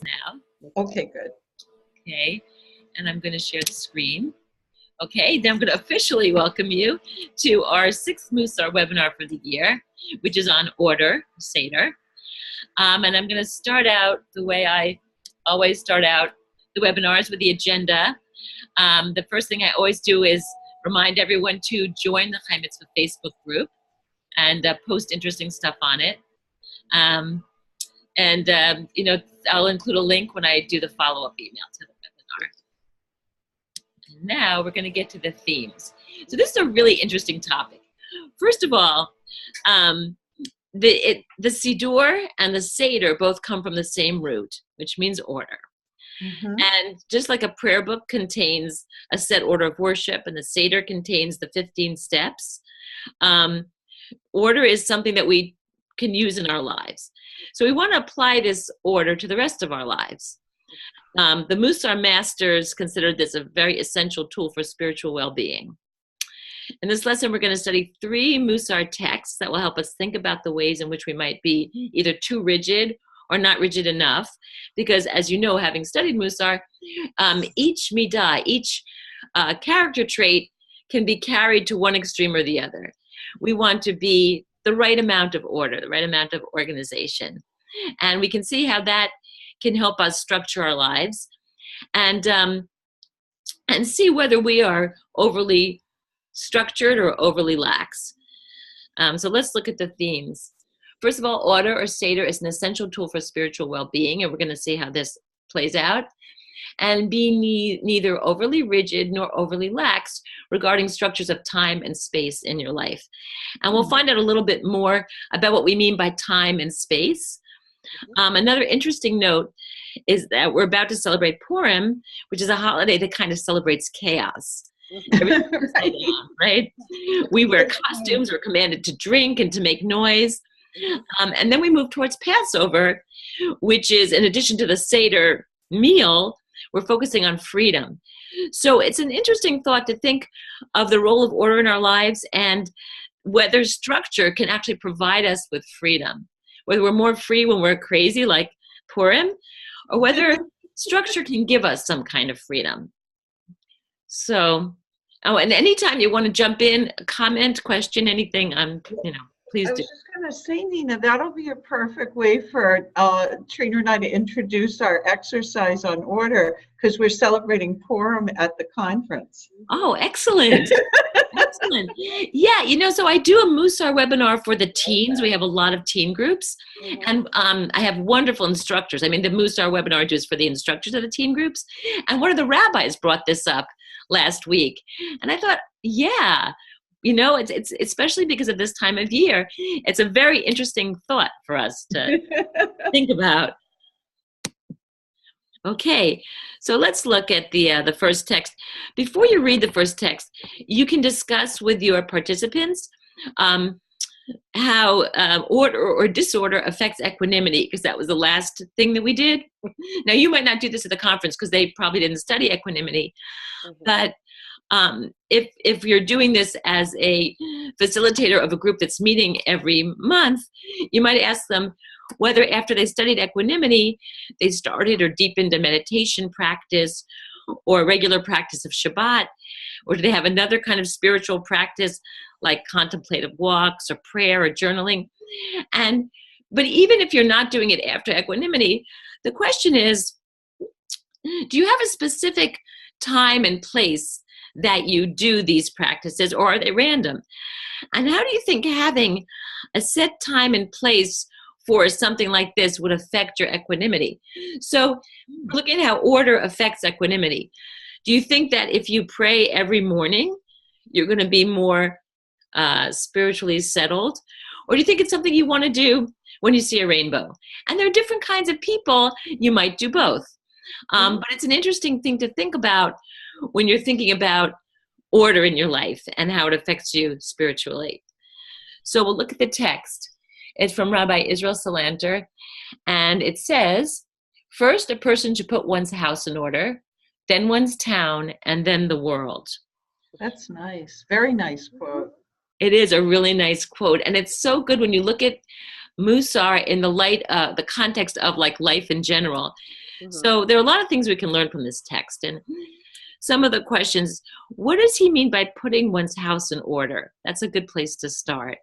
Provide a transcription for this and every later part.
now. Okay, good. Okay, and I'm going to share the screen. Okay, then I'm going to officially welcome you to our sixth Mussar webinar for the year, which is on order, Seder. And I'm going to start out the way I always start out the webinars, with the agenda. The first thing I always do is remind everyone to join the Chai Mitzvah Facebook group and post interesting stuff on it. You know, I'll include a link when I do the follow-up email to the webinar. And now we're going to get to the themes. So this is a really interesting topic. First of all, the Siddur and the Seder both come from the same root, which means order. Mm-hmm. And just like a prayer book contains a set order of worship and the Seder contains the 15 steps, order is something that we can use in our lives. So we want to apply this order to the rest of our lives. The Mussar masters considered this a very essential tool for spiritual well-being. In this lesson, we're going to study 3 Mussar texts that will help us think about the ways in which we might be either too rigid or not rigid enough. Because as you know, having studied Mussar, each midah, each character trait can be carried to one extreme or the other. We want to be the right amount of order, the right amount of organization. And we can see how that can help us structure our lives and see whether we are overly structured or overly lax. So let's look at the themes. First of all, order or Seder is an essential tool for spiritual well-being, and we're going to see how this plays out. And be neither overly rigid nor overly lax regarding structures of time and space in your life. And we'll find out a little bit more about what we mean by time and space. Another interesting note is that we're about to celebrate Purim, which is a holiday that kind of celebrates chaos. Right? We wear costumes, we're commanded to drink and to make noise. And then we move towards Passover, which is, in addition to the Seder meal, we're focusing on freedom. So it's an interesting thought to think of the role of order in our lives and whether structure can actually provide us with freedom. Whether we're more free when we're crazy like Purim, or whether structure can give us some kind of freedom. So, and anytime you want to jump in, comment, question, anything, please do. I was just going to say, Nina, that'll be a perfect way for Trina and I to introduce our exercise on order, because we're celebrating Purim at the conference. Oh, excellent. Excellent. Yeah, so I do a Mussar webinar for the teens. We have a lot of teen groups, and I have wonderful instructors. I mean, the Mussar webinar I do is for the instructors of the teen groups, and one of the rabbis brought this up last week, and I thought, yeah, it's especially because of this time of year, it's a very interesting thought for us to think about. Okay, so let's look at the first text. Before you read the first text, you can discuss with your participants how order or disorder affects equanimity, because that was the last thing that we did. Now, you might not do this at the conference because they probably didn't study equanimity, but if you're doing this as a facilitator of a group that's meeting every month, you might ask them whether after they studied equanimity, they started or deepened a meditation practice or a regular practice of Shabbat, or do they have another kind of spiritual practice like contemplative walks or prayer or journaling. But even if you're not doing it after equanimity, the question is, do you have a specific time and place that you do these practices, or are they random? And how do you think having a set time and place for something like this would affect your equanimity? So look at how order affects equanimity. Do you think that if you pray every morning, you're going to be more spiritually settled? Or do you think it's something you want to do when you see a rainbow? And there are different kinds of people. You might do both. But it's an interesting thing to think about when you're thinking about order in your life and how it affects you spiritually. So we'll look at the text. It's from Rabbi Israel Salanter, and it says, first, a person should put one's house in order, then one's town, and then the world. That's nice. Very nice quote. It is a really nice quote, and it's so good when you look at Mussar in the light, the context of like life in general. So there are a lot of things we can learn from this text. And some of the questions, what does he mean by putting one's house in order? That's a good place to start.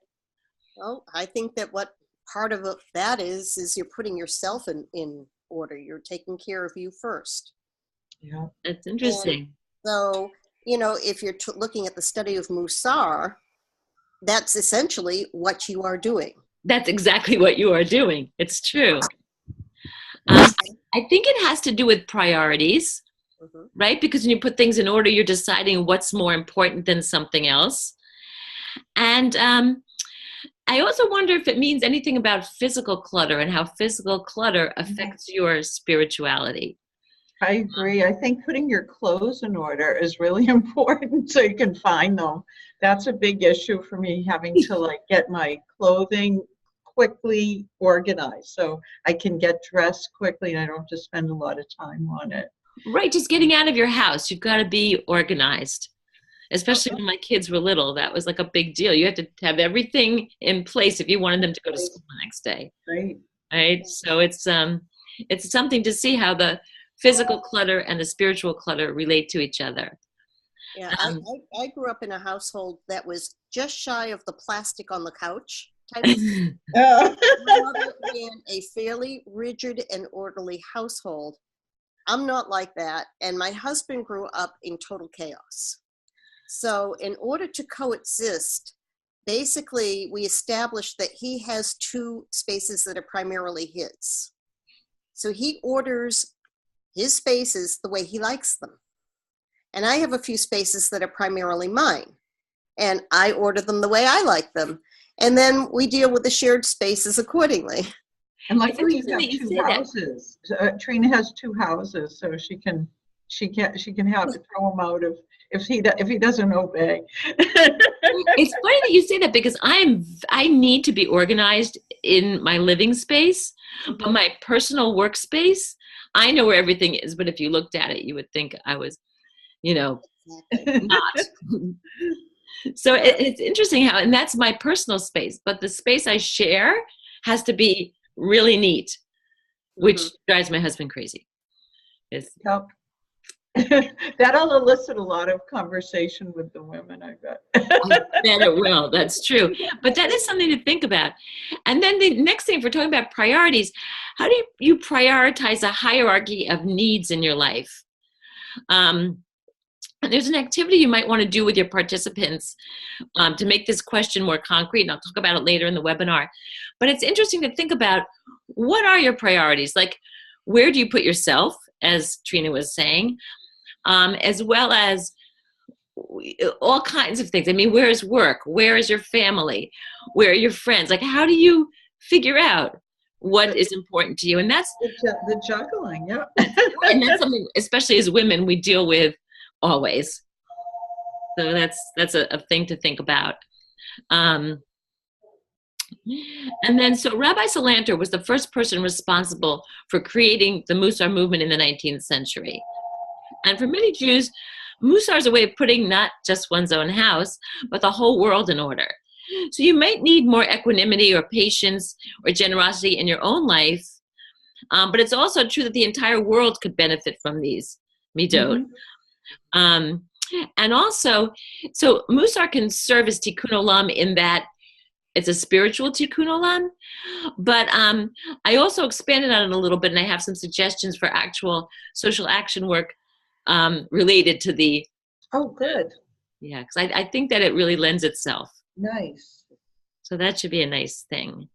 Well, I think that what part of that is you're putting yourself in order. You're taking care of you first. Yeah, that's interesting. And so, if you're looking at the study of Mussar, that's essentially what you are doing. That's exactly what you are doing. It's true. I think it has to do with priorities, right? Because when you put things in order, you're deciding what's more important than something else. And I also wonder if it means anything about physical clutter and how physical clutter affects your spirituality. I agree. I think putting your clothes in order is really important so you can find them. That's a big issue for me, having to get my clothing quickly organized so I can get dressed quickly and I don't have to spend a lot of time on it. Right, just getting out of your house, you've got to be organized. Especially when my kids were little, that was like a big deal. You had to have everything in place if you wanted them to go to school the next day. Right. So it's something to see how the physical clutter and the spiritual clutter relate to each other. Yeah, I grew up in a household that was just shy of the plastic on the couch type of thing. My mother ran a fairly rigid and orderly household. I'm not like that, and my husband grew up in total chaos. So in order to coexist, basically we established that he has two spaces that are primarily his. So he orders his spaces the way he likes them. And I have a few spaces that are primarily mine. And I order them the way I like them. And then we deal with the shared spaces accordingly. And luckily you have two houses. Trina has two houses, so she can have to throw him out if he doesn't obey. It's funny that you say that because I need to be organized in my living space, but my personal workspace, I know where everything is. But if you looked at it, you would think I was, not. So it's interesting how, and that's my personal space, but the space I share has to be really neat, which drives my husband crazy. Yep. That'll elicit a lot of conversation with the women, I bet. I bet it will. That's true. But that is something to think about. And then the next thing, if we're talking about priorities, how do you prioritize a hierarchy of needs in your life? And there's an activity you might want to do with your participants to make this question more concrete, and I'll talk about it later in the webinar. But it's interesting to think about, what are your priorities? Like, where do you put yourself, as Trina was saying, as well as all kinds of things. I mean, where is work? Where is your family? Where are your friends? Like, how do you figure out what is important to you? And that's the juggling, yeah. And that's something, especially as women, we deal with always. So that's a thing to think about. And then, so Rabbi Salanter was the first person responsible for creating the Mussar movement in the 19th century. And for many Jews, Mussar is a way of putting not just one's own house, but the whole world in order. So you might need more equanimity or patience or generosity in your own life, but it's also true that the entire world could benefit from these midot. And also, so Mussar can serve as tikkun olam in that it's a spiritual tikkun olam, but I also expanded on it a little bit, and I have some suggestions for actual social action work related to the. Oh, good. Yeah, because I think that it really lends itself. Nice. So that should be a nice thing.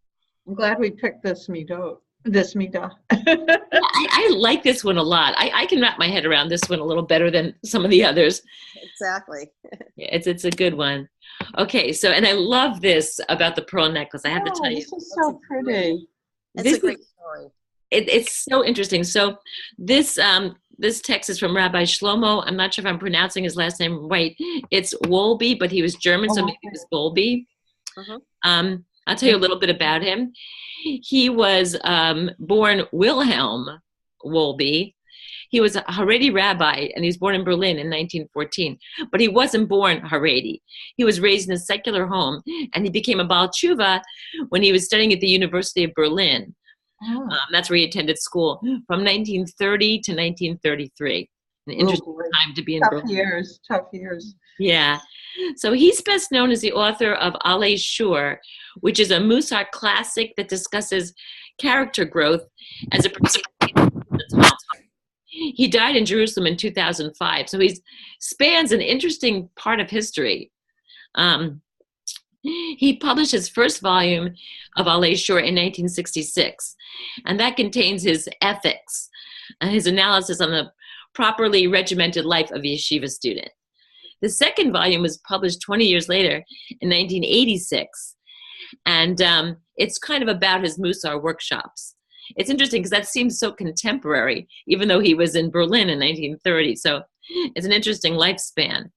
I'm glad we picked this midah. I like this one a lot. I can wrap my head around this one a little better than some of the others. Exactly. It's a good one. Okay, so, and I love this about the pearl necklace. I have to tell you. This is so pretty. It's a great story. It's so interesting. So this text is from Rabbi Shlomo. I'm not sure if I'm pronouncing his last name right. It's Wolbe, but he was German, so maybe it was Wolbe. I'll tell you a little bit about him. He was born Wilhelm Wolbe. He was a Haredi rabbi, and he was born in Berlin in 1914. But he wasn't born Haredi. He was raised in a secular home, and he became a Baal Tshuva when he was studying at the University of Berlin. Oh, That's where he attended school from 1930 to 1933. An interesting boy. time to be in Tough Berlin. years, tough years. Yeah. So he's best known as the author of Ale Shur, which is a Mussar classic that discusses character growth as a He died in Jerusalem in 2005, so he spans an interesting part of history. He published his first volume of Ale Shur in 1966, and that contains his ethics and his analysis on the properly regimented life of a yeshiva student. The second volume was published 20 years later in 1986, and it's kind of about his Mussar workshops. It's interesting because that seems so contemporary, even though he was in Berlin in 1930. So it's an interesting lifespan.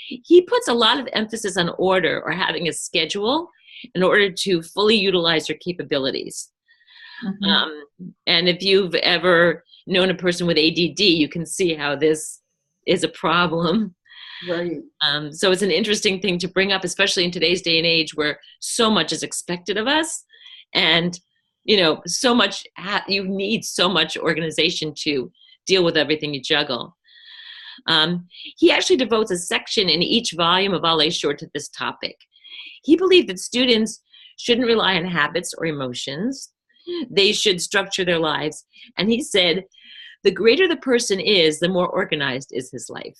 He puts a lot of emphasis on order or having a schedule in order to fully utilize your capabilities. And if you've ever known a person with ADD, you can see how this is a problem. Right. So it's an interesting thing to bring up, especially in today's day and age where so much is expected of us. And, you know, so much, you need so much organization to deal with everything you juggle. He actually devotes a section in each volume of Ale Shur to this topic. He believed that students shouldn't rely on habits or emotions. They should structure their lives. And he said, the greater the person is, the more organized is his life.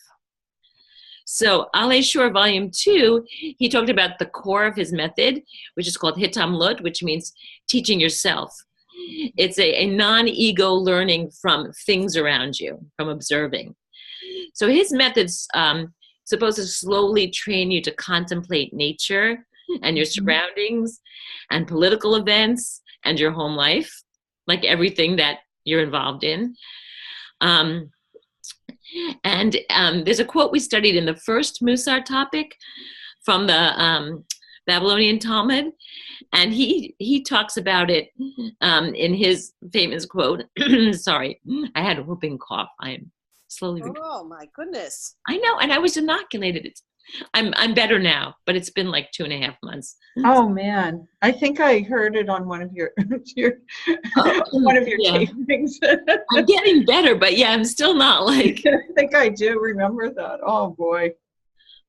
So Ale Shur Volume 2, he talked about the core of his method, which is called Hitamlut, which means teaching yourself. It's a non-ego learning from things around you, from observing. So his method's supposed to slowly train you to contemplate nature and your surroundings and political events and your home life, like everything that you're involved in. And there's a quote we studied in the first Mussar topic from the Babylonian Talmud, and he talks about it in his famous quote. Sorry, I had a whooping cough. I am slowly recovering. Oh my goodness! I know, and I was inoculated. I'm better now, but it's been like 2.5 months. Oh man, I think I heard it on one of your tapings. I'm getting better, but yeah, I'm still not like. I think I do remember that. Oh boy.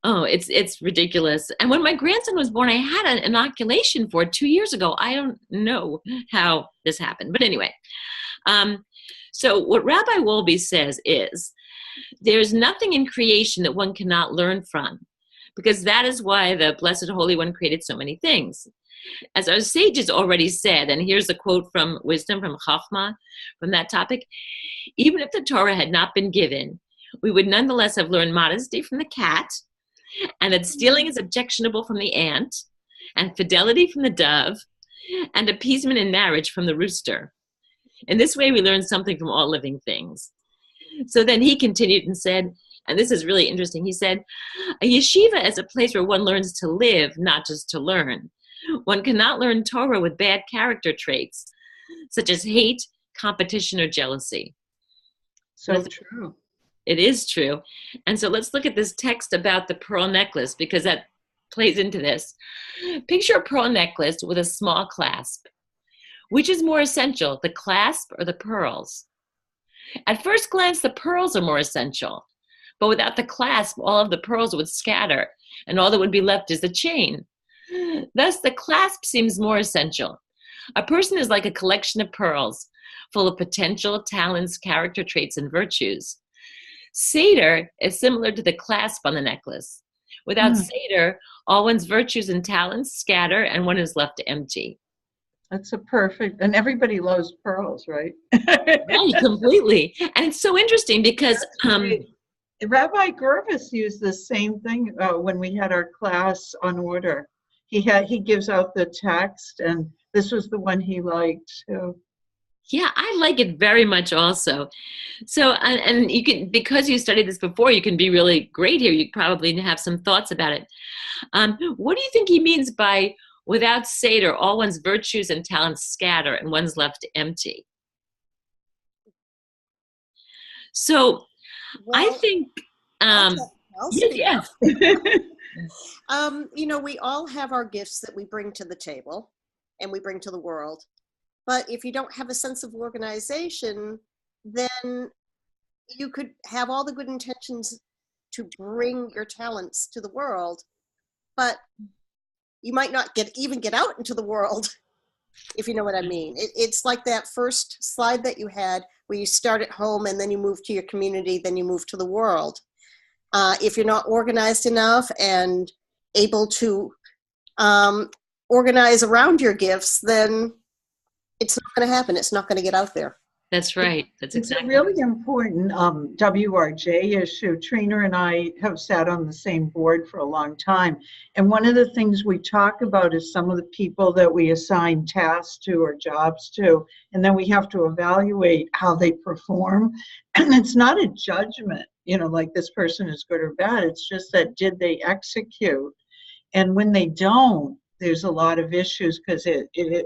Oh, it's ridiculous. And when my grandson was born, I had an inoculation for it 2 years ago. I don't know how this happened, but anyway. So what Rabbi Wolbe says is, there's nothing in creation that one cannot learn from, because that is why the Blessed Holy One created so many things. As our sages already said, and here's a quote from Wisdom, from Chachma, from that topic, even if the Torah had not been given, we would nonetheless have learned modesty from the cat, and that stealing is objectionable from the ant, and fidelity from the dove, and appeasement in marriage from the rooster. In this way, we learn something from all living things. So then he continued and said, and this is really interesting, he said, a yeshiva is a place where one learns to live, not just to learn. One cannot learn Torah with bad character traits, such as hate, competition, or jealousy. So true. It is true. And so let's look at this text about the pearl necklace, because that plays into this. Picture a pearl necklace with a small clasp. Which is more essential, the clasp or the pearls? At first glance, the pearls are more essential. But without the clasp, all of the pearls would scatter, and all that would be left is the chain. Thus, the clasp seems more essential. A person is like a collection of pearls, full of potential, talents, character traits, and virtues. Seder is similar to the clasp on the necklace. Without Seder, all one's virtues and talents scatter, and one is left empty. That's a perfect, and everybody loves pearls, right? Right, completely. And it's so interesting because Rabbi Gervis used the same thing when we had our class on order. He gives out the text, and this was the one he liked too. Yeah, I like it very much also. So, and you can, because you studied this before, you can be really great here. You probably have some thoughts about it. What do you think he means by without Seder, all one's virtues and talents scatter and one's left empty? So I think, yes. You know, we all have our gifts that we bring to the table and we bring to the world. But if you don't have a sense of organization, then you could have all the good intentions to bring your talents to the world, but you might not even get out into the world, if you know what I mean. It's like that first slide that you had where you start at home and then you move to your community, then you move to the world. If you're not organized enough and able to organize around your gifts, then it's not going to happen. It's not going to get out there. That's right. That's exactly. It's a really important WRJ issue. Trina and I have sat on the same board for a long time. And one of the things we talk about is some of the people that we assign tasks to or jobs to, and then we have to evaluate how they perform. And it's not a judgment, like this person is good or bad. It's just that did they execute? And when they don't, there's a lot of issues because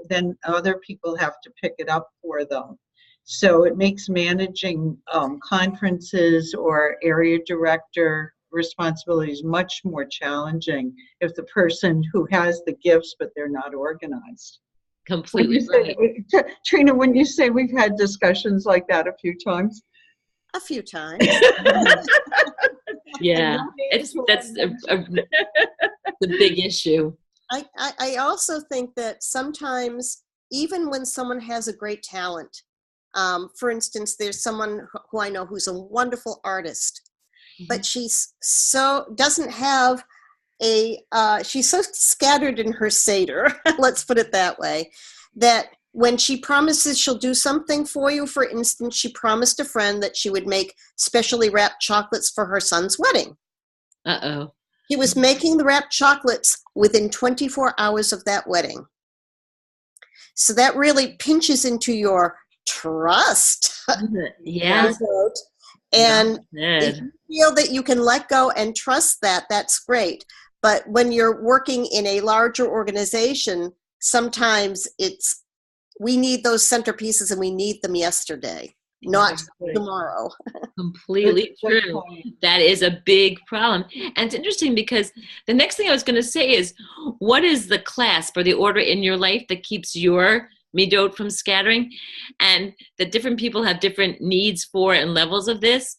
then other people have to pick it up for them. So it makes managing conferences or area director responsibilities much more challenging if the person who has the gifts but they're not organized. Completely right. Trina, when you say we've had discussions like that a few times? A few times. Yeah, that's the big issue. I also think that sometimes, even when someone has a great talent, for instance, there's someone who I know who's a wonderful artist, but she's doesn't have she's so scattered in her Seder, let's put it that way, that when she promises she'll do something for you, for instance, she promised a friend that she would make specially wrapped chocolates for her son's wedding. Uh-oh. He was making the wrapped chocolates within 24 hours of that wedding. So that really pinches into your trust. Yeah. And if you feel that you can let go and trust that, that's great. But when you're working in a larger organization, sometimes we need those centerpieces and we need them yesterday, not tomorrow. Completely true. That is a big problem. And it's interesting because the next thing I was going to say is, what is the clasp or the order in your life that keeps your midot from scattering? And that different people have different needs for and levels of this.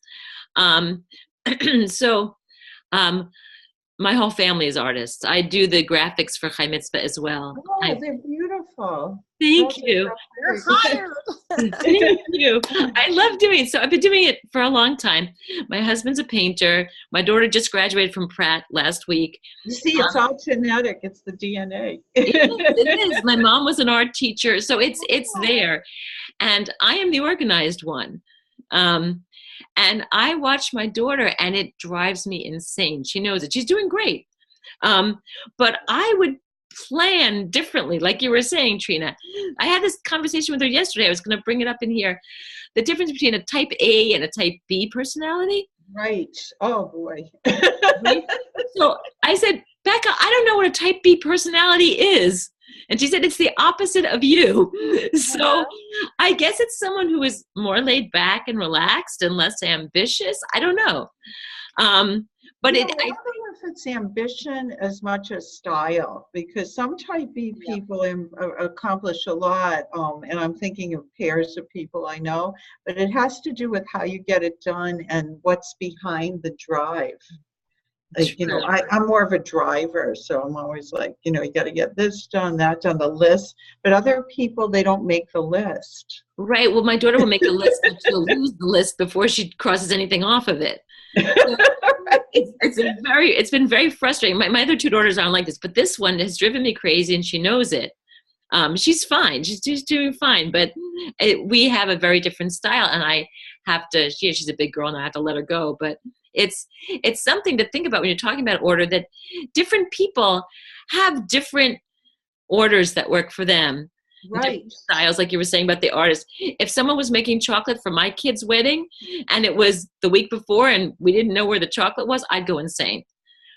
My whole family is artists. I do the graphics for Chai Mitzvah as well. Oh, they're beautiful. Thank you. Thank you. I love doing it. So I've been doing it for a long time. My husband's a painter. My daughter just graduated from Pratt last week. You see, it's all genetic. It's the DNA. It is. My mom was an art teacher, so it's there. And I am the organized one. And I watch my daughter, and it drives me insane. She knows it. She's doing great. But I would plan differently, like you were saying, Trina. I had this conversation with her yesterday. I was going to bring it up in here. The difference between a type A and a type B personality. Right. Oh, boy. Right? So I said, Becca, I don't know what a type B personality is. And she said, it's the opposite of you. So I guess it's someone who is more laid back and relaxed and less ambitious. I don't know. But I don't know if it's ambition as much as style, because some type B people accomplish a lot. And I'm thinking of pairs of people I know, but it has to do with how you get it done and what's behind the drive. Like, I'm more of a driver, so I'm always like, you got to get this done, that done, the list. But other people, they don't make the list. Right. Well, my daughter will make a list, but she'll lose the list before she crosses anything off of it. So it's been very frustrating. My other two daughters aren't like this, but this one has driven me crazy, and she knows it. She's fine. She's doing fine, but we have a very different style, and I have to. She's a big girl, and I have to let her go, but. It's something to think about when you're talking about order, that different people have different orders that work for them. Right. Styles, like you were saying about the artist. If someone was making chocolate for my kid's wedding and it was the week before and we didn't know where the chocolate was, I'd go insane.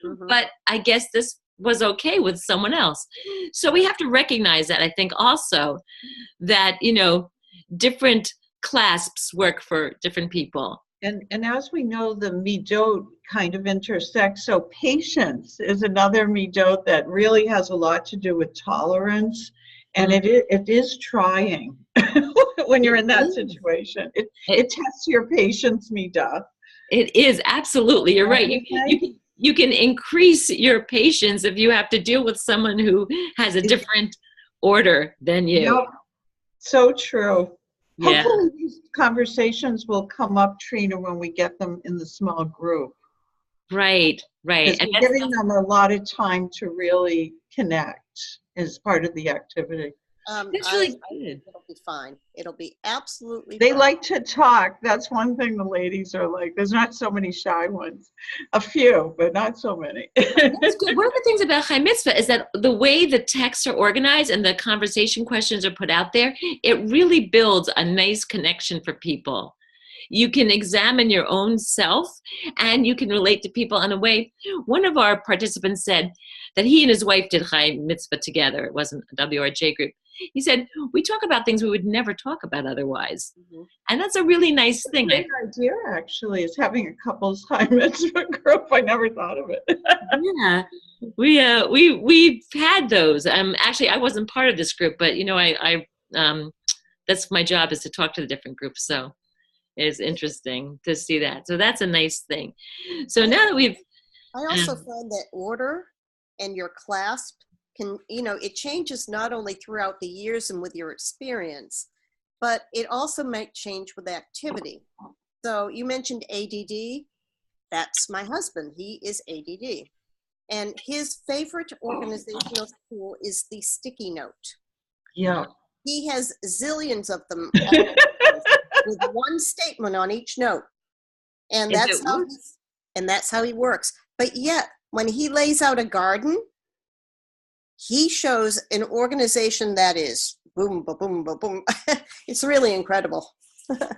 Mm-hmm. But I guess this was okay with someone else. So we have to recognize that, I think, also that, different clasps work for different people. And as we know, the midot kind of intersects. So patience is another midot that really has a lot to do with tolerance And it is trying when you're in that situation. It tests your patience, me death. It is, absolutely. You're right. You can increase your patience if you have to deal with someone who has a different order than you. Yep. So true. Yeah. Hopefully these conversations will come up, Trina, when we get them in the small group. Right. Because we're giving them a lot of time to really connect as part of the activity. That's really good. It'll be fine. It'll be absolutely They fine. like to talk. That's one thing the ladies are like. There's not so many shy ones. A few, but not so many. That's good. One of the things about Chai Mitzvah is that the way the texts are organized and the conversation questions are put out there, it really builds a nice connection for people. You can examine your own self and you can relate to people in a way. One of our participants said that he and his wife did Chai Mitzvah together. It wasn't a WRJ group. He said, we talk about things we would never talk about otherwise. Mm-hmm. And that's a really nice thing. Great idea, actually, is having a couples Chai Mitzvah group. I never thought of it. Yeah, we've had those. Actually, I wasn't part of this group, but I that's my job, is to talk to the different groups. So it's interesting to see that. So that's a nice thing. So now that I also find that order and your clasp can, it changes not only throughout the years and with your experience, but it also might change with activity. So you mentioned ADD. That's my husband. He is ADD. And his favorite organizational tool is the sticky note. Yeah. He has zillions of them with one statement on each note. And that's how he works. But yet, when he lays out a garden, he shows an organization that is boom, ba boom, ba boom. It's really incredible.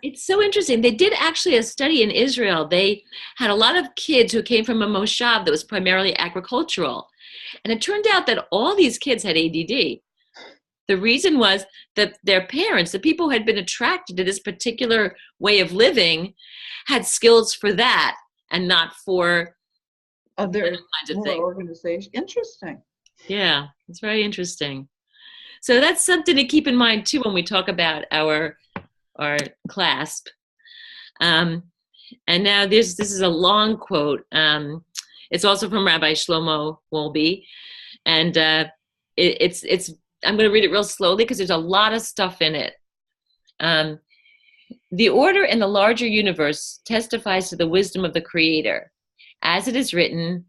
It's so interesting. They did actually a study in Israel. They had a lot of kids who came from a moshav that was primarily agricultural. And it turned out that all these kids had ADD. The reason was that their parents, the people who had been attracted to this particular way of living, had skills for that and not for other kinds of things. Organization. Interesting. Yeah, it's very interesting. So that's something to keep in mind too when we talk about our clasp. And now this is a long quote. It's also from Rabbi Shlomo Wolbe, and it's I'm going to read it real slowly because there's a lot of stuff in it. The order in the larger universe testifies to the wisdom of the Creator. As it is written,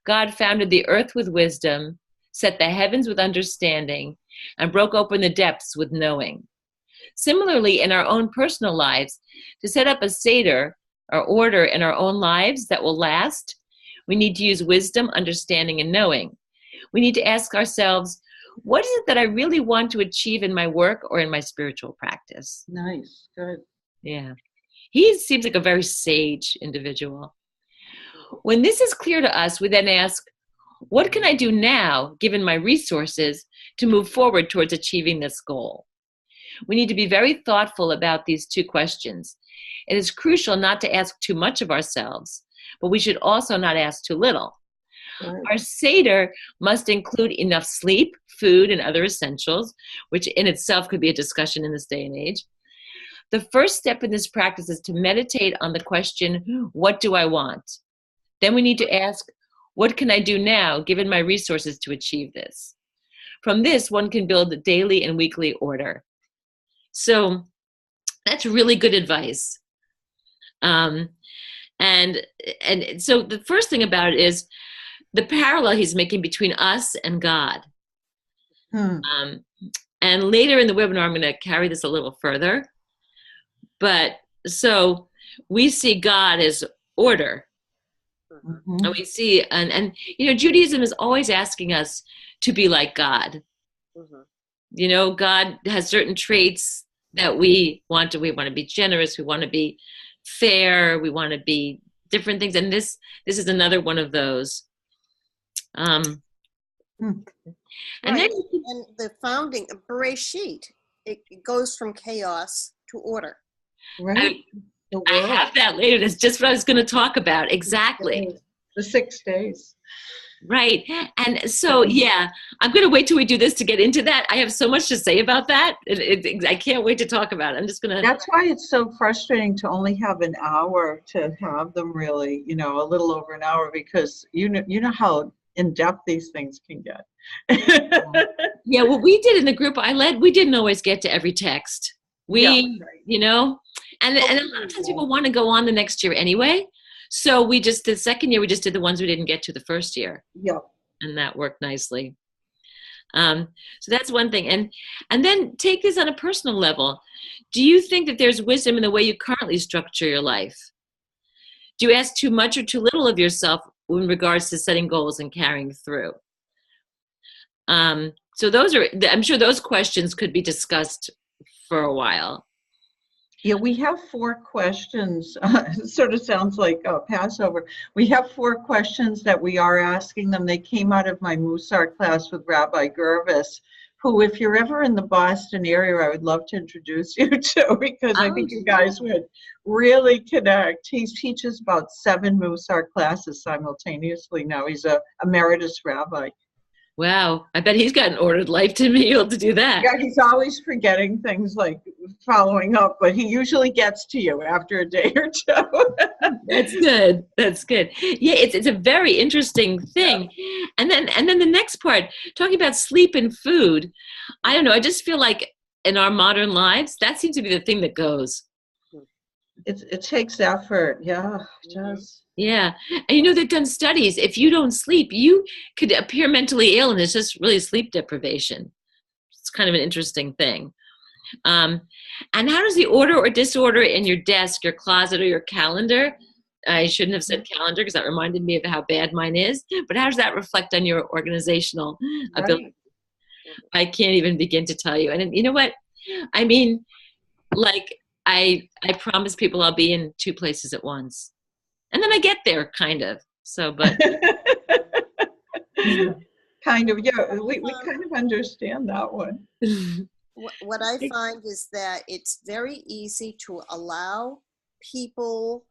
God founded the earth with wisdom, set the heavens with understanding, and broke open the depths with knowing. Similarly, in our own personal lives, to set up a Seder, or order in our own lives that will last, we need to use wisdom, understanding, and knowing. We need to ask ourselves, what is it that I really want to achieve in my work or in my spiritual practice? Nice, good. Yeah. He seems like a very sage individual. When this is clear to us, we then ask, what can I do now, given my resources, to move forward towards achieving this goal? We need to be very thoughtful about these two questions. It is crucial not to ask too much of ourselves, but we should also not ask too little. Right. Our Seder must include enough sleep, food, and other essentials, which in itself could be a discussion in this day and age. The first step in this practice is to meditate on the question, what do I want? Then we need to ask, what can I do now, given my resources, to achieve this? From this, one can build a daily and weekly order. So that's really good advice. And so the first thing about it is the parallel he's making between us and God. And later in the webinar, I'm going to carry this a little further. But so we see God as order. Mm-hmm. And we see, and Judaism is always asking us to be like God. Mm-hmm. God has certain traits that we want to be generous, we want to be fair, we want to be different things. And this is another one of those. And then and the founding of Bereshit, it goes from chaos to order. Right. I have that later. That's just what I was going to talk about. Exactly. The 6 days. Right. And so, yeah, I'm going to wait till we do this to get into that. I have so much to say about that. I can't wait to talk about it. I'm just going to. That's why it's so frustrating to only have an hour to have them really, a little over an hour, because you know how in-depth these things can get. Yeah, what we did in the group I led, we didn't always get to every text. And a lot of times people want to go on the next year anyway. So the second year, we just did the ones we didn't get to the first year. Yeah. And that worked nicely. So that's one thing. And then take this on a personal level. Do you think that there's wisdom in the way you currently structure your life? Do you ask too much or too little of yourself in regards to setting goals and carrying through? So I'm sure those questions could be discussed for a while. Yeah, we have 4 questions. It sort of sounds like Passover. We have 4 questions that we are asking them. They came out of my Mussar class with Rabbi Gervis, who, if you're ever in the Boston area, I would love to introduce you to, because I think you guys would really connect. He teaches about 7 Mussar classes simultaneously now. He's a emeritus rabbi. Wow. I bet he's got an ordered life to be able to do that. Yeah, he's always forgetting things like following up, but he usually gets to you after a day or two. That's good. That's good. Yeah, it's a very interesting thing. And then the next part, talking about sleep and food. I don't know. I just feel like in our modern lives, that seems to be the thing that goes. It takes effort. Yeah, it does. Yeah. And they've done studies. If you don't sleep, you could appear mentally ill, and it's just really sleep deprivation. It's kind of an interesting thing. And how does the order or disorder in your desk, your closet, or your calendar, I shouldn't have said calendar because that reminded me of how bad mine is, but how does that reflect on your organizational ability? I can't even begin to tell you. And you know what? I mean, like, I promise people I'll be in 2 places at once. And then I get there, kind of. So, but. Kind of, yeah. We kind of understand that one. What I find is that it's very easy to allow people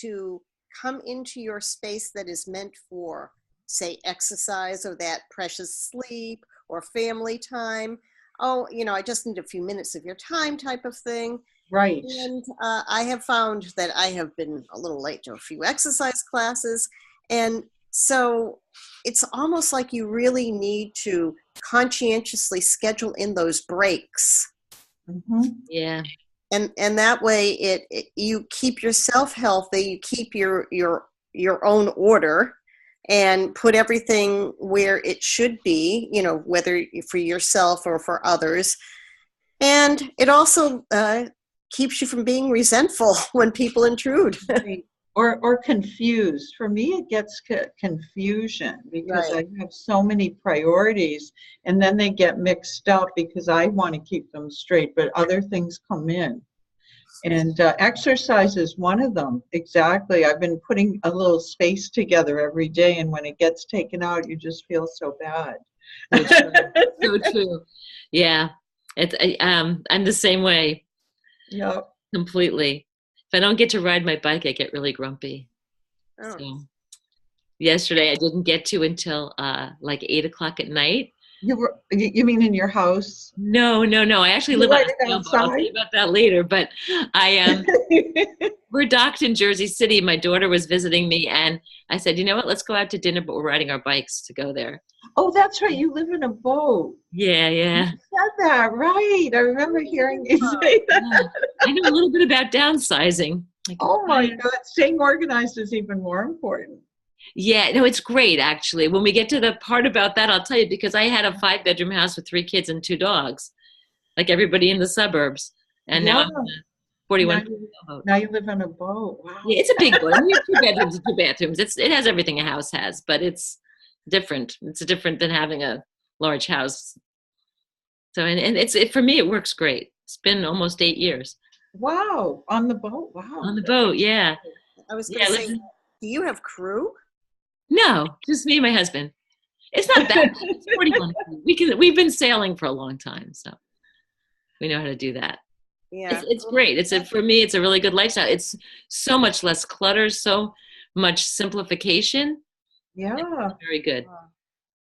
to come into your space that is meant for, say, exercise or that precious sleep or family time. Oh, I just need a few minutes of your time type of thing. Right. And I have found that I have been a little late to a few exercise classes. And so it's almost like you really need to conscientiously schedule in those breaks. Mm-hmm. Yeah. And that way you keep yourself healthy, you keep your own order and put everything where it should be, whether for yourself or for others. And it also keeps you from being resentful when people intrude. Or confused. For me, it gets confusion because I have so many priorities, and then they get mixed up because I want to keep them straight, but other things come in. And exercise is one of them. Exactly. I've been putting a little space together every day, and when it gets taken out, you just feel so bad. So true. So true. Yeah. I'm the same way. Yeah. Completely. If I don't get to ride my bike, I get really grumpy. Oh. So yesterday I didn't get to until like 8:00 at night. You mean in your house? No. I actually live on a sailboat. I'll tell you about that later. But we're docked in Jersey City. My daughter was visiting me, and I said, you know what? Let's go out to dinner, but we're riding our bikes to go there. Oh, that's right. You live in a boat. Yeah. You said that, right. I remember hearing you say that. Yeah. I know a little bit about downsizing. Oh my God. Staying organized is even more important. Yeah, no, it's great, actually. When we get to the part about that, I'll tell you, because I had a 5-bedroom house with 3 kids and 2 dogs, like everybody in the suburbs. And now I'm 41. Now you live on a boat. Wow. Yeah, it's a big boat. We have 2 bedrooms and 2 bathrooms. It has everything a house has, but it's different. It's different than having a large house. So, and for me, it works great. It's been almost 8 years. Wow. On the boat. Wow. On the boat, yeah. I was going to say, do you have crew? No, just me and my husband. It's not that bad. It's 41. We've been sailing for a long time, so we know how to do that. Yeah, it's great. For me, it's a really good lifestyle. It's so much less clutter, so much simplification. Yeah. Very good.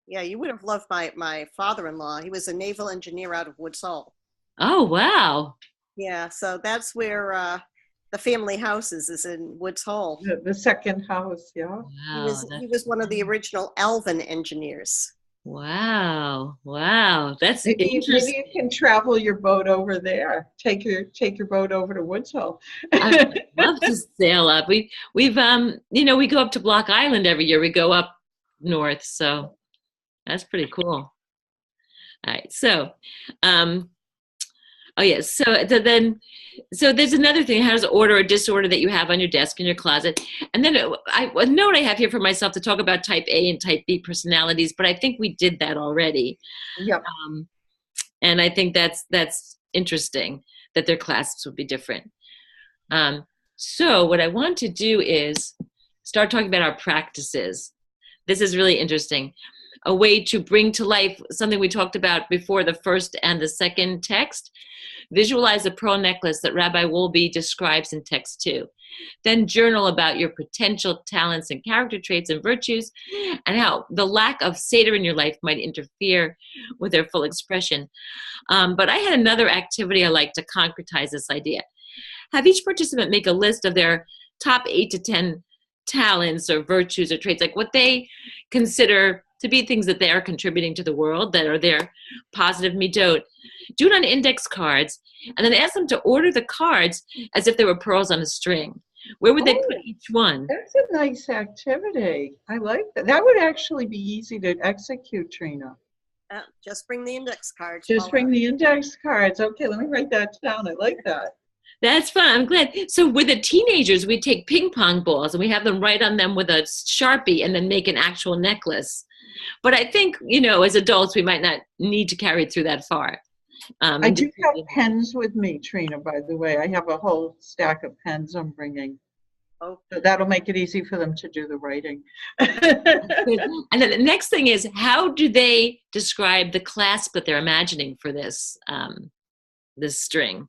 Yeah, you would have loved my father-in-law. He was a naval engineer out of Woods Hole. Oh, wow. Yeah, so that's where the family house is in Woods Hole. The second house, yeah. Wow. He was one of the original Alvin engineers. Wow. Wow. That's Maybe interesting. you can travel your boat over there. Take your boat over to Woods Hole. I would love to sail up. We've we go up to Block Island every year. We go up north, so that's pretty cool. All right. So, oh yes. So there's another thing. How does order or disorder that you have on your desk in your closet? And then a note I have here for myself to talk about type A and type B personalities, but I think we did that already. Yep. And I think that's interesting that their classes would be different. So what I want to do is start talking about our practices. This is really interesting. A way to bring to life something we talked about before the first and the second text. Visualize a pearl necklace that Rabbi Wolbe describes in text 2. Then journal about your potential talents and character traits and virtues, and how the lack of Seder in your life might interfere with their full expression. But I had another activity I like to concretize this idea. Have each participant make a list of their top 8 to 10 talents or virtues or traits, like what they consider to be things that they are contributing to the world, that are their positive midot. Do it on index cards, and then ask them to order the cards as if they were pearls on a string. Where would they put each one? That's a nice activity. I like that. That would actually be easy to execute, Trina. Just bring the index cards. Just bring the index cards. Okay, let me write that down. I like that. That's fun. I'm glad. So with the teenagers, we take ping pong balls and we have them write on them with a Sharpie and then make an actual necklace. But I think, as adults, we might not need to carry it through that far. I do have pens with me, Trina, by the way. I have a whole stack of pens I'm bringing. Oh. So that'll make it easy for them to do the writing. And then the next thing is, how do they describe the clasp that they're imagining for this string?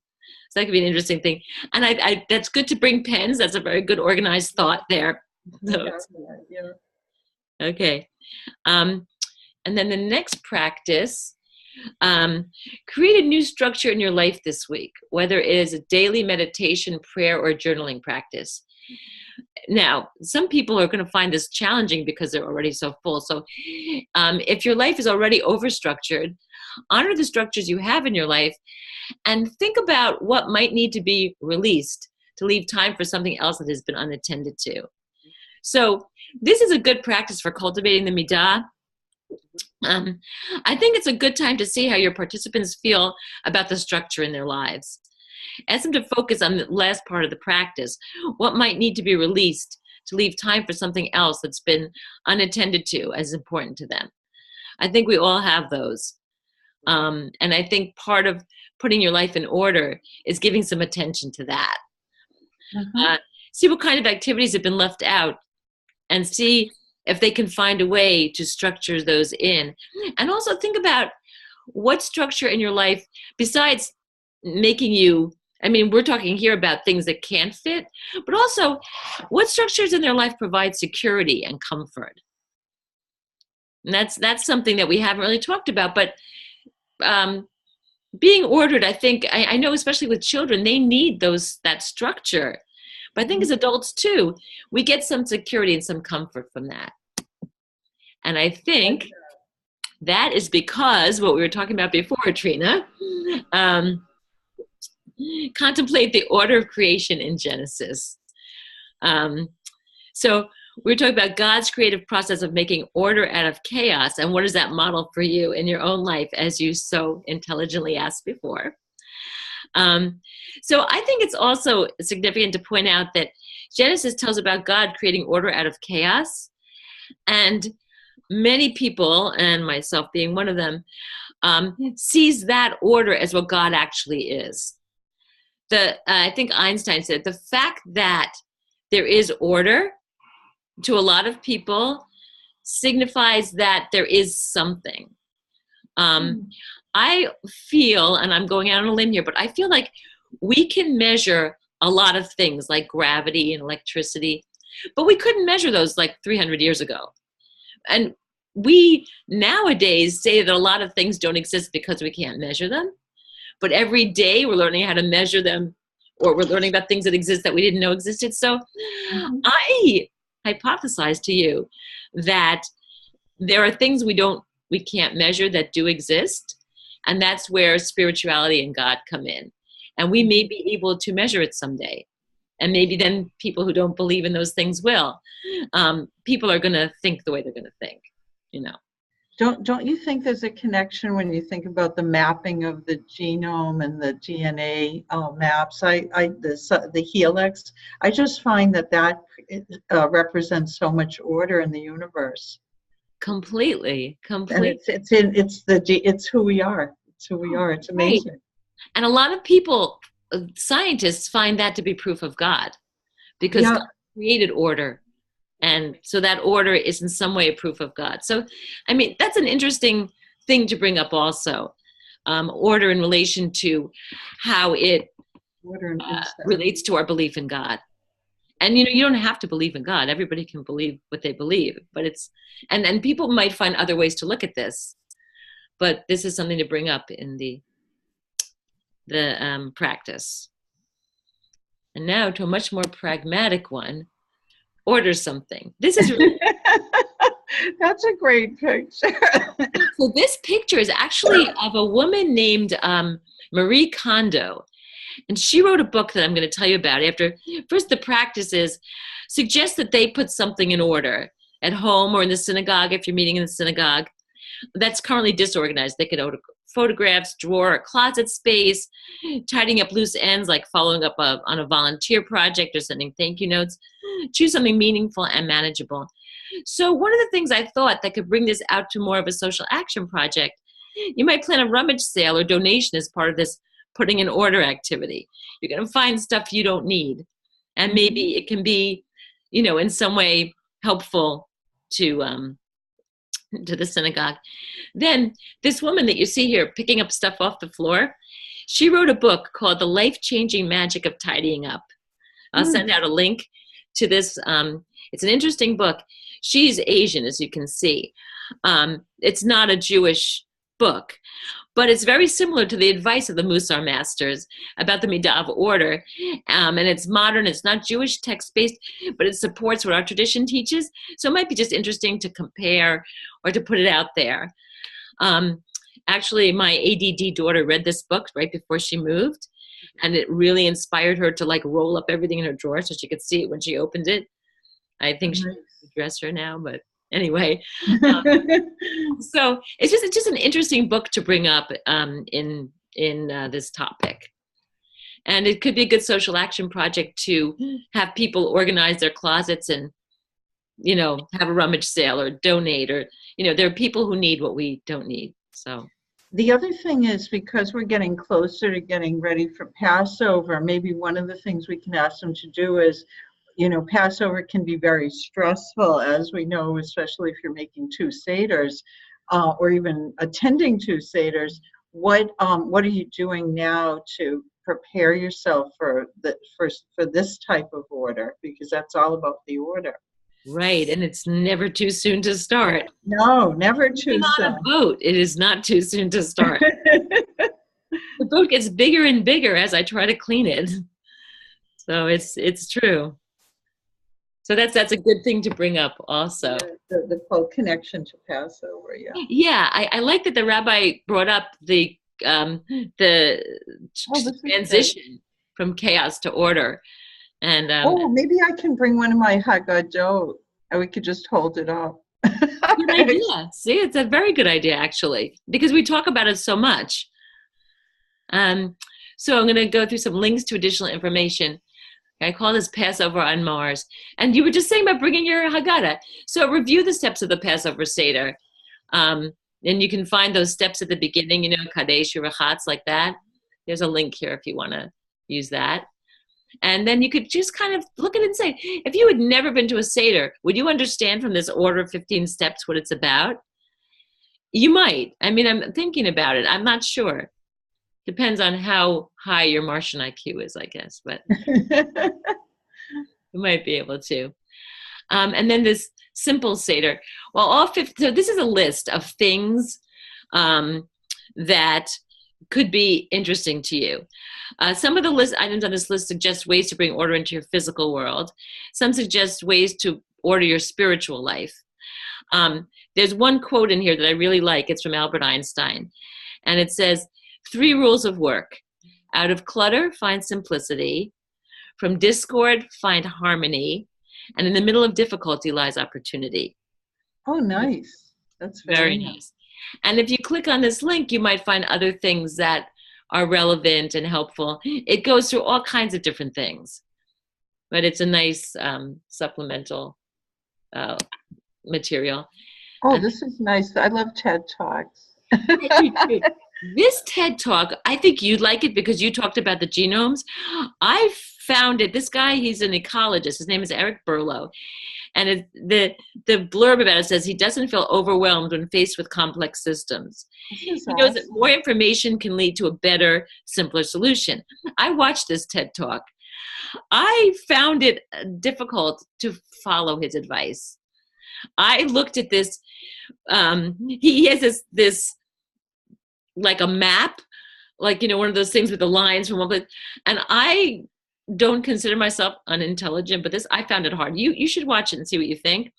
So that could be an interesting thing. And I that's good to bring pens. That's a very good organized thought there. So, yeah. Okay. And then the next practice, create a new structure in your life this week, whether it is a daily meditation, prayer, or journaling practice. Now, some people are going to find this challenging because they're already so full. So if your life is already overstructured, honor the structures you have in your life and think about what might need to be released to leave time for something else that has been unattended to. So this is a good practice for cultivating the midah. I think it's a good time to see how your participants feel about the structure in their lives. Ask them to focus on the last part of the practice. What might need to be released to leave time for something else that's been unattended to as important to them. I think we all have those. And I think part of putting your life in order is giving some attention to that. Mm-hmm. See what kind of activities have been left out and see if they can find a way to structure those in. And also think about what structure in your life, besides making you, we're talking here about things that can't fit, but also what structures in their life provide security and comfort. And that's something that we haven't really talked about, but being ordered, I think, I know especially with children, they need that structure. But I think as adults too, we get some security and some comfort from that. And I think that is because what we were talking about before, Trina, contemplate the order of creation in Genesis. So we're talking about God's creative process of making order out of chaos. And what does that model for you in your own life, as you so intelligently asked before? So I think it's also significant to point out that Genesis tells about God creating order out of chaos. And many people, and myself being one of them, sees that order as what God actually is. I think Einstein said, the fact that there is order to a lot of people signifies that there is something. I feel, and I'm going out on a limb here, but I feel like we can measure a lot of things like gravity and electricity, but we couldn't measure those like 300 years ago. And we nowadays say that a lot of things don't exist because we can't measure them. But every day we're learning how to measure them, or we're learning about things that exist that we didn't know existed. So I hypothesize to you that there are things we can't measure that do exist. And that's where spirituality and God come in. And we may be able to measure it someday. And maybe then people who don't believe in those things will. People are going to think the way they're going to think, you know. Don't you think there's a connection when you think about the mapping of the genome and the DNA maps? The helix. I just find that represents so much order in the universe. Completely. And it's who we are. It's who we are. It's amazing. Right. And a lot of people, scientists, find that to be proof of God, because God created order. And so that order is in some way a proof of God. So, I mean, that's an interesting thing to bring up also. Order in relation to how it relates to our belief in God. And, you know, you don't have to believe in God. Everybody can believe what they believe. But and people might find other ways to look at this. But this is something to bring up in the practice. And now to a much more pragmatic one. Order something. This is really that's a great picture. So this picture is actually of a woman named Marie Kondo, and she wrote a book that I'm going to tell you about. First, the practice is suggest that they put something in order at home or in the synagogue if you're meeting in the synagogue that's currently disorganized. They could order photographs, drawer, a closet space, tidying up loose ends like following up on a volunteer project or sending thank you notes. Choose something meaningful and manageable. So one of the things I thought that could bring this out to more of a social action project, you might plan a rummage sale or donation as part of this putting in order activity. You're going to find stuff you don't need. And maybe it can be, you know, in some way helpful to the synagogue. Then this woman that you see here picking up stuff off the floor, she wrote a book called The Life-Changing Magic of Tidying Up. I'll send out a link to this. It's an interesting book. She's Asian, as you can see. It's not a Jewish book, but it's very similar to the advice of the Mussar masters about the midah of order. And it's modern, it's not Jewish text-based, but it supports what our tradition teaches. So it might be just interesting to compare or to put it out there. Actually, my ADD daughter read this book right before she moved, and it really inspired her to like roll up everything in her drawer so she could see it when she opened it. I think she's a dresser now, but anyway. So it's just an interesting book to bring up in this topic. And it could be a good social action project to have people organize their closets and, you know, have a rummage sale or donate, or, you know, there are people who need what we don't need. So the other thing is, because we're getting closer to getting ready for Passover, maybe one of the things we can ask them to do is, you know, Passover can be very stressful, as we know, especially if you're making two Seders or even attending two Seders. What are you doing now to prepare yourself for this type of order? Because that's all about the order. Right, and it's never too soon to start. No, never too soon. On a boat, it is not too soon to start. The boat gets bigger and bigger as I try to clean it. So it's true. So that's a good thing to bring up also. The whole connection to Passover, yeah. Yeah, I like that the rabbi brought up the transition from chaos to order. And maybe I can bring one of my Haggadot and we could just hold it up. Good idea. See, it's a very good idea, actually, because we talk about it so much. So I'm going to go through some links to additional information. I call this Passover on Mars. And you were just saying about bringing your Haggadah. So review the steps of the Passover Seder. And you can find those steps at the beginning, you know, Kadesh, Yerachatz, like that. There's a link here if you want to use that. And then you could just kind of look at it and say, if you had never been to a Seder, would you understand from this order of 15 steps what it's about? You might. I mean, I'm thinking about it. I'm not sure. Depends on how high your Martian IQ is, I guess. But you might be able to. And then this simple Seder. Well, all 50, so this is a list of things that could be interesting to you. Some of the list items on this list suggest ways to bring order into your physical world. Some suggest ways to order your spiritual life. There's one quote in here that I really like. It's from Albert Einstein. And it says, 3 rules of work. Out of clutter, find simplicity. From discord, find harmony. And in the middle of difficulty lies opportunity. Oh, nice. That's very nice. And if you click on this link, you might find other things that are relevant and helpful. It goes through all kinds of different things. But it's a nice supplemental material. Oh, this is nice. I love TED Talks. This TED Talk, I think you'd like it because you talked about the genomes. I found it, this guy, he's an ecologist. His name is Eric Burlow. And the blurb about it says he doesn't feel overwhelmed when faced with complex systems. He knows that more information can lead to a better, simpler solution. I watched this TED Talk. I found it difficult to follow his advice. I looked at this. He has this like a map, like, one of those things with the lines from one place. And I don't consider myself unintelligent, but I found it hard. You should watch it and see what you think.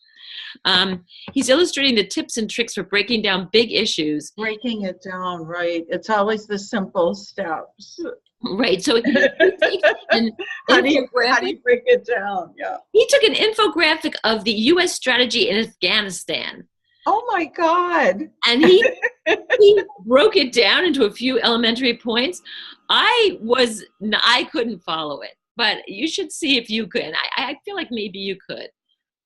He's illustrating the tips and tricks for breaking down big issues. Breaking it down, right. It's always the simple steps. Right. So he takes how do you break it down? Yeah. He took an infographic of the U.S. strategy in Afghanistan. Oh my God. And he broke it down into a few elementary points. I couldn't follow it, but you should see if you could. I feel like maybe you could.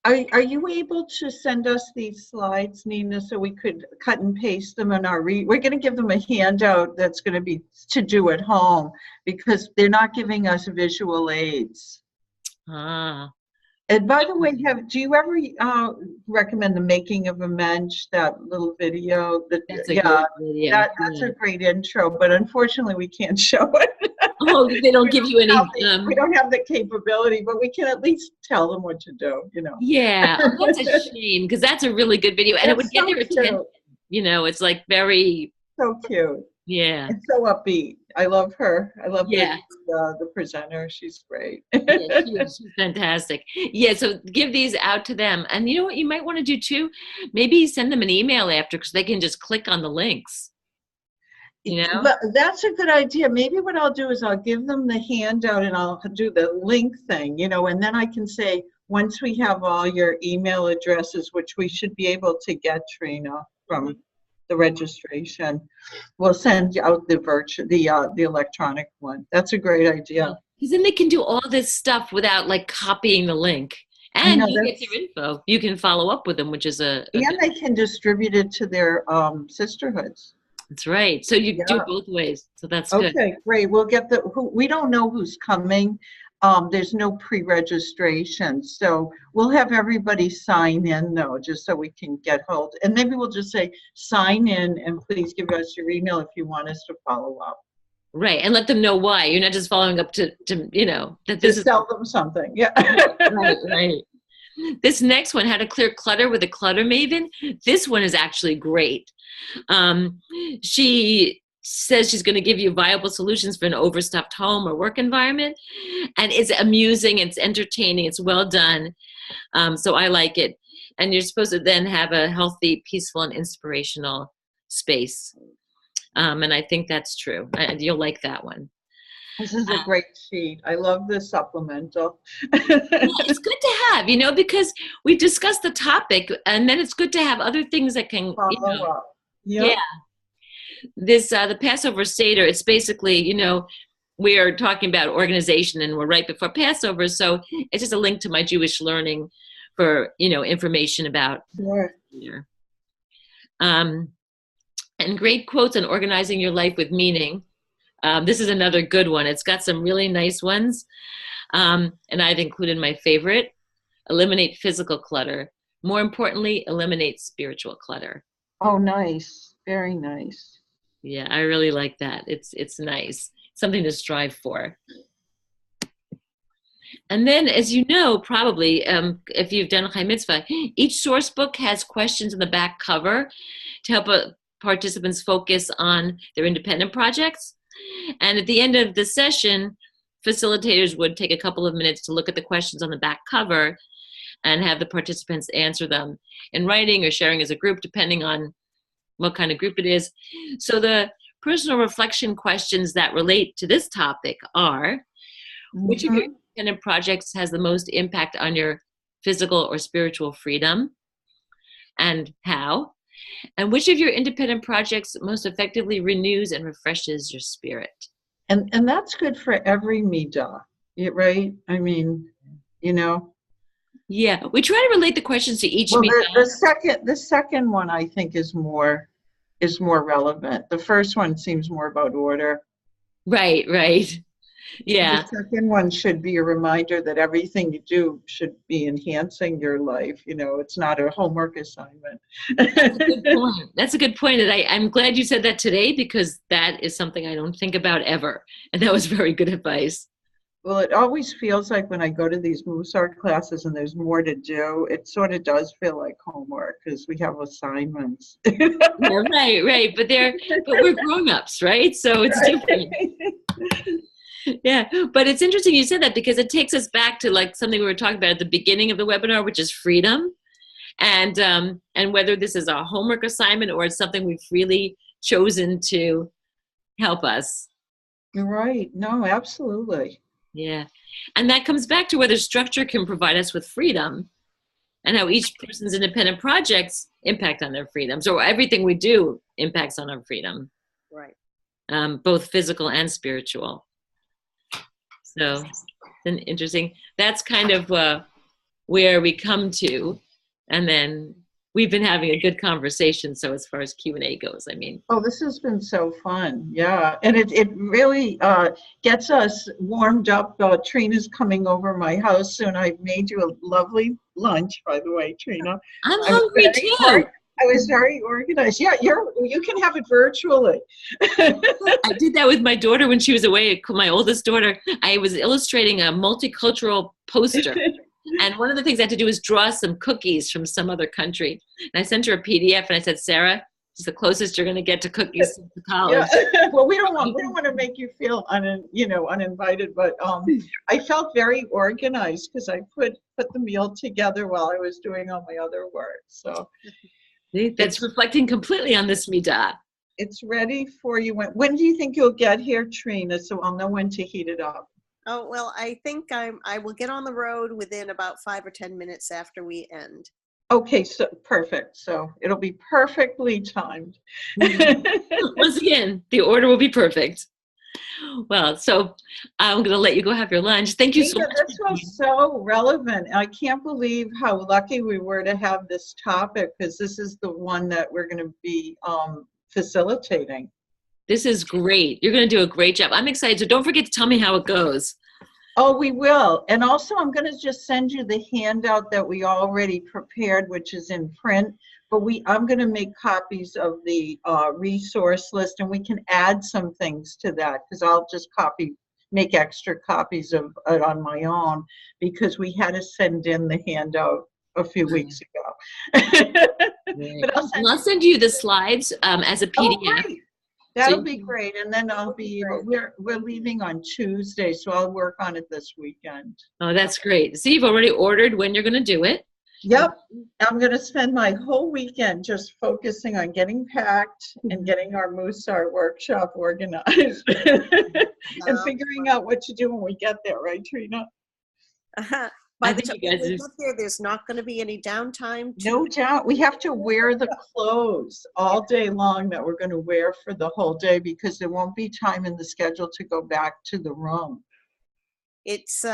Are you able to send us these slides, Nina, so we could cut and paste them in our we're going to give them a handout that's going to be to do at home because they're not giving us visual aids. And by the way, do you ever recommend the making of a mensch, that little video? That's a great video. That's a great intro, but unfortunately we can't show it. Oh, they don't give you any. We don't have the capability, but we can at least tell them what to do, Yeah, that's a shame because that's a really good video, and it would get their attention. It's like very. So cute. Yeah. It's so upbeat. I love her. I love the presenter. She's great. She's fantastic. Yeah, so give these out to them. And you know what you might want to do too? Maybe send them an email after because they can just click on the links. But that's a good idea. Maybe what I'll do is I'll give them the handout and I'll do the link thing, and then I can say, once we have all your email addresses, which we should be able to get, Trina, from the registration, we'll send out the electronic one. That's a great idea. Because then they can do all this stuff without like copying the link. And you get their info. You can follow up with them, which is and they can distribute it to their sisterhoods. That's right. So you do it both ways. So that's good. Okay, great. We'll get we don't know who's coming. There's no pre-registration. So we'll have everybody sign in though, just so we can get hold. And maybe we'll just say, sign in and please give us your email if you want us to follow up. Right. And let them know why. You're not just following up to that this is sell them something. Yeah. Right. This next one, how to clear clutter with a clutter maven. This one is actually great. She says she's going to give you viable solutions for an overstuffed home or work environment. And it's amusing, it's entertaining, it's well done. So I like it. And you're supposed to then have a healthy, peaceful, and inspirational space. And I think that's true. And you'll like that one. This is a great sheet. I love this supplemental. It's good to have, because we discussed the topic, and then it's good to have other things that can follow up. Yep. Yeah. This the Passover Seder. It's basically, we are talking about organization, and we're right before Passover, so it's just a link to my Jewish learning for information about. Sure. And great quotes on organizing your life with meaning. This is another good one. It's got some really nice ones. And I've included my favorite. Eliminate physical clutter. More importantly, eliminate spiritual clutter. Oh, nice. Very nice. Yeah, I really like that. It's nice. Something to strive for. And then, as you know, probably, if you've done Chai Mitzvah, each source book has questions in the back cover to help participants focus on their independent projects. And at the end of the session, facilitators would take a couple of minutes to look at the questions on the back cover and have the participants answer them in writing or sharing as a group, depending on what kind of group it is. So the personal reflection questions that relate to this topic are, which of your independent projects has the most impact on your physical or spiritual freedom, and how? And which of your independent projects most effectively renews and refreshes your spirit? And that's good for every midah, right? I mean, you know. Yeah, we try to relate the questions to each Well, midah. the second one I think is more relevant. The first one seems more about order. Right. Yeah. The second one should be a reminder that everything you do should be enhancing your life. You know, it's not a homework assignment. That's a good point. That's a good point. And I'm glad you said that today, because that is something I don't think about ever. And that was very good advice. Well, it always feels like when I go to these Mussar classes and there's more to do, it sort of does feel like homework because we have assignments. Yeah, right. But we're grown-ups, right? So it's different. Yeah, but it's interesting you said that, because it takes us back to like something we were talking about at the beginning of the webinar, which is freedom, and whether this is a homework assignment or it's something we've really chosen to help us. You're right. No, absolutely. Yeah, and that comes back to whether structure can provide us with freedom, and how each person's independent projects impact on their freedom. So everything we do impacts on our freedom, Right? Both physical and spiritual. So then interesting. That's kind of where we come to, and then we've been having a good conversation. So as far as Q&A goes, I mean. Oh, this has been so fun. Yeah, and it really gets us warmed up. Trina's coming over my house soon. I've made you a lovely lunch, by the way, Trina. I'm hungry too. I was very organized. Yeah, you can have it virtually. I did that with my daughter when she was away. My oldest daughter, I was illustrating a multicultural poster. And one of the things I had to do was draw some cookies from some other country. And I sent her a PDF and I said, Sarah, it's the closest you're going to get to cookies to college. Yeah. Well, we don't want to make you feel uninvited, but I felt very organized because I put the meal together while I was doing all my other work. So that's reflecting completely on this midah. It's ready for you. When do you think you'll get here, Trina? So I'll know when to heat it up. Oh, well, I think I will get on the road within about 5 or 10 minutes after we end. Okay, so perfect. So it'll be perfectly timed. Once again, the order will be perfect. Well, so I'm going to let you go have your lunch. Thank you so much. This was so relevant. I can't believe how lucky we were to have this topic, because this is the one that we're going to be facilitating. This is great. You're going to do a great job. I'm excited. So don't forget to tell me how it goes. Oh, we will. And also, I'm going to just send you the handout that we already prepared, which is in print. But I'm going to make copies of the resource list, and we can add some things to that, because I'll just make extra copies of it on my own, because we had to send in the handout a few weeks ago. But I'll send you the slides as a PDF. Oh, great. That'll be great. And then we're leaving on Tuesday, so I'll work on it this weekend. Oh, that's great. See, you've already ordered when you're going to do it. Yep. I'm going to spend my whole weekend just focusing on getting packed and getting our Mussar workshop organized and figuring out what to do when we get there, right, Trina? By the time we get there, there's not going to be any downtime. No doubt. We have to wear the clothes all day long that we're going to wear for the whole day, because there won't be time in the schedule to go back to the room. It's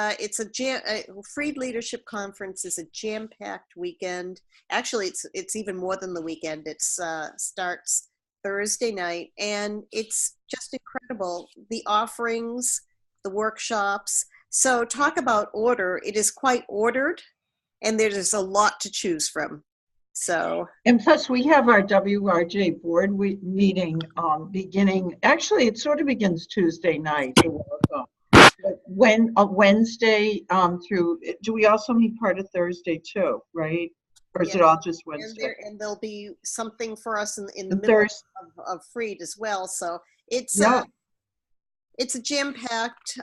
Freed Leadership Conference is a jam-packed weekend. Actually, it's even more than the weekend. It starts Thursday night, and it's just incredible. The offerings, the workshops. So talk about order. It is quite ordered, and there's a lot to choose from. So, and plus we have our WRJ board meeting beginning. Actually, it sort of begins Tuesday night. When Wednesday through, do we also meet part of Thursday too, right? Or is it all just Wednesday? And there'll be something for us in the middle Thursday. of Freed as well. So it's it's a jam-packed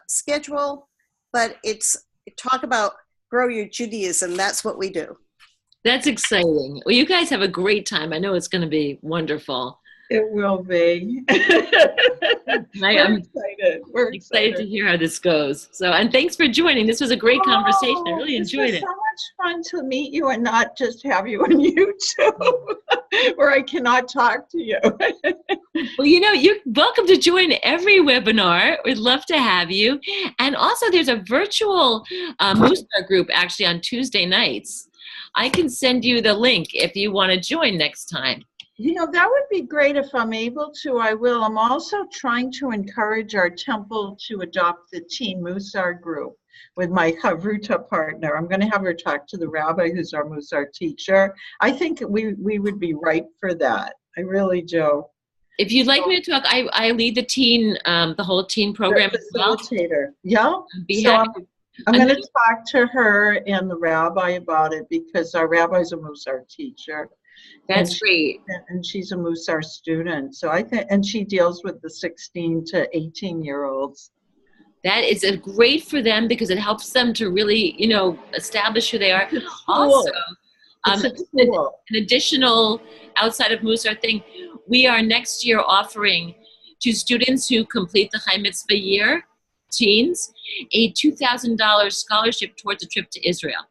schedule, but it's talk about grow your Judaism. That's what we do. That's exciting. Well, you guys have a great time. I know it's going to be wonderful. It will be. I'm excited. We're excited to hear how this goes. So, and thanks for joining. This was a great conversation. I really enjoyed it. So much fun to meet you and not just have you on YouTube where I cannot talk to you. Well, you know, you're welcome to join every webinar. We'd love to have you. And also there's a virtual Mussar group actually on Tuesday nights. I can send you the link if you want to join next time. You know, that would be great. If I'm able to, I will. I'm also trying to encourage our temple to adopt the Teen Mussar group with my Havruta partner. I'm going to have her talk to the rabbi who's our Mussar teacher. I think we would be ripe for that. I really do. If you'd like me to talk, I lead the teen, the whole teen program as well. Facilitator. Yeah. So I'm going to talk to her and the rabbi about it because our rabbi's a Mussar teacher. That's great. And she's a Mussar student. So I think, and she deals with the 16 to 18-year-olds. That is great for them because it helps them to really, you know, establish who they are. Also, an additional outside of Mussar thing, we are next year offering to students who complete the Chai Mitzvah year, teens, a $2,000 scholarship towards a trip to Israel.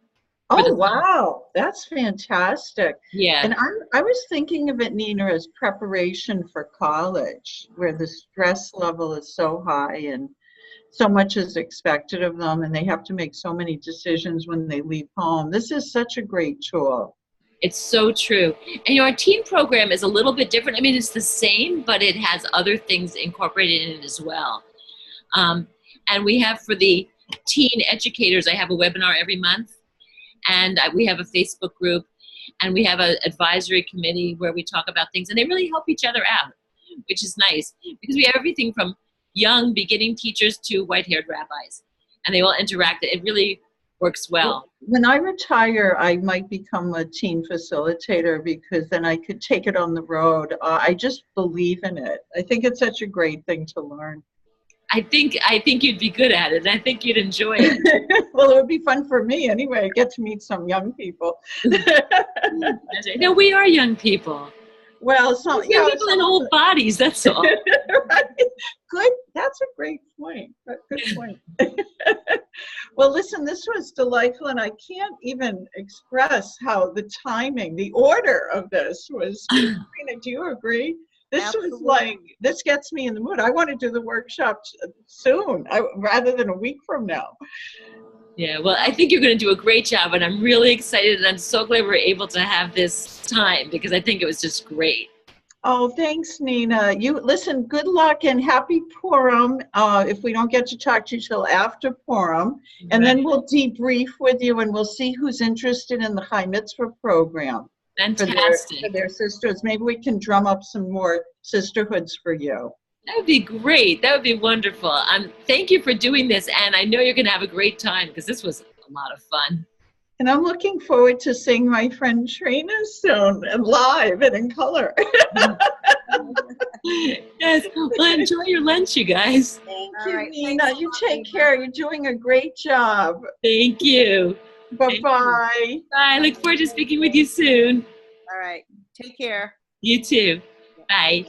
Oh, wow. That's fantastic. Yeah. And I was thinking of it, Nina, as preparation for college, where the stress level is so high and so much is expected of them, and they have to make so many decisions when they leave home. This is such a great tool. It's so true. And you know, our teen program is a little bit different. I mean, it's the same, but it has other things incorporated in it as well. And we have for the teen educators, I have a webinar every month. And we have a Facebook group, and we have an advisory committee where we talk about things, and they really help each other out, which is nice because we have everything from young beginning teachers to white-haired rabbis, and they all interact. It really works well. When I retire, I might become a teen facilitator because then I could take it on the road. I just believe in it. I think it's such a great thing to learn. I think you'd be good at it. I think you'd enjoy it. Well, it would be fun for me anyway. I get to meet some young people. No, we are young people. Well, some people in old bodies. That's all. Right. Good. That's a great point. Good point. Well, listen, this was delightful, and I can't even express how the timing, the order of this was. Christina, do you agree? This Absolutely. Was like, this gets me in the mood. I want to do the workshop soon, rather than a week from now. Yeah, well, I think you're going to do a great job, and I'm really excited, and I'm so glad we're able to have this time because I think it was just great. Oh, thanks, Nina. You listen, good luck and happy Purim. If we don't get to talk to you till after Purim, and then we'll debrief with you, and we'll see who's interested in the Chai Mitzvah program. Fantastic. For their sisters. Maybe we can drum up some more sisterhoods for you. That would be great. That would be wonderful. Thank you for doing this, and I know you're going to have a great time because this was a lot of fun. And I'm looking forward to seeing my friend Trina soon, and live and in color. Yes. Well, enjoy your lunch, you guys. Thank you, Nina. You take care. You're doing a great job. Thank you. Bye-bye. Bye. I look forward to speaking with you soon. All right. Take care. You too. Bye.